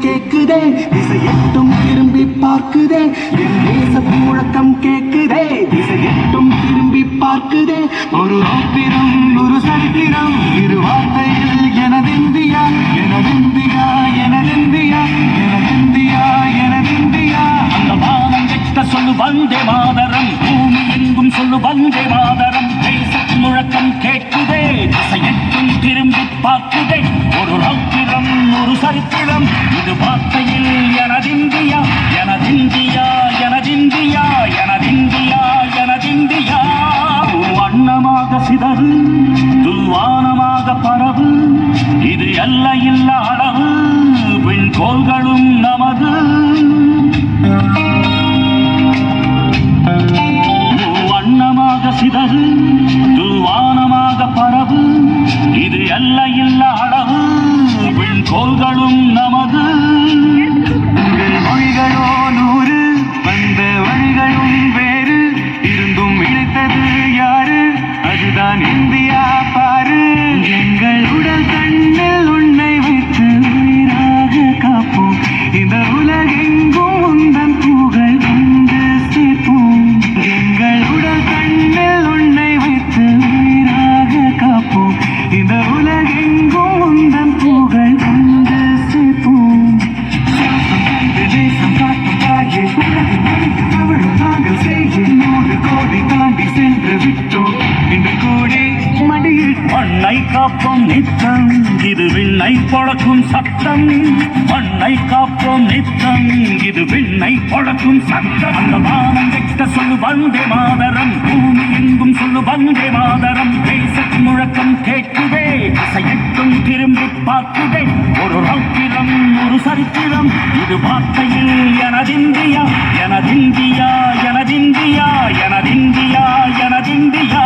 கேக்குதே திசையெட்டும் திரும்பி பார்க்குதே என் தேச முழக்கம் கேக்குதே திசையெட்டும் திரும்பி பார்க்குதே ஒரு ஆத்திரம் ஒரு சரித்திரம் இரு வார்த்தையில் எனதிந்தியா எனதிந்தியா எனதிந்தியா எனதிந்தியா எனதிந்தியா அந்த வானம் வெட்ட சொல்லு வந்தே மாதரம் பூமி எங்கும் சொல்லு வந்தே மாதரம் தேச முழக்கம் கேட்குதே திசையெட்டும் திரும்பி பார்க்குதே ஒரு ராத்திரம் ஒரு சரித்திரம் இது வார்த்தையில் எனதிந்தியா எனதிந்தியா எனதிந்தியா எனதிந்தியா எனதிந்தியா வண்ணமாக சிதறு துல்வானமாக பரவு இது எல்லையில்ல அளவு விண்கோள்களும் நமது வண்ணமாக சிதறு துல்வானமாக பரவு இது எல்லையில்ல அளவு விண்கோள்களும் நமது மொழிகளோ நூறு வந்த வழிகளும் வேறு இருந்தும் இணைத்தது யாரு அதுதான் இந்தியா பாரு எங்கள் உடல் கண்ணில் உன்னை வைத்து உயிராக காப்போம் இந்த உலகெங்கும் உந்தன் புகழ் வந்து சேர்ப்போம் எங்கள் உடல் கண்ணில் உன்னை வைத்து உயிராக காப்போம் இந்த உலகெங்கும் உந்தன் புகழ் வந்து சேர்ப்போம் தேசம் காட்டும் தாயே அவளும் நாங்கள் செய்ய 100 கோடி தாண்டி சென்று விட்டோம் இன்று கூடி மடியில் மண்ணை காப்போம் நித்தம் இது விண்ணை பொழக்கும் சத்தம் மண்ணை காப்போம் நித்தம் இது விண்ணை பொழக்கும் சத்தம் அந்த வானம் வெட்ட சொல்லு வந்தே மாதரம் பூமி எங்கும் சொல்லு வந்தே மாதரம் தேச முழக்கம் கேட்குதே திசையெட்டும் திரும்பி பார்க்குதே ஒரு ராத்திரம் ஒரு சரித்திரம் இது வார்த்தையில் எனதிந்தியா எனதிந்தியா எனதிந்தியா எனதிந்தியா எனதிந்தியா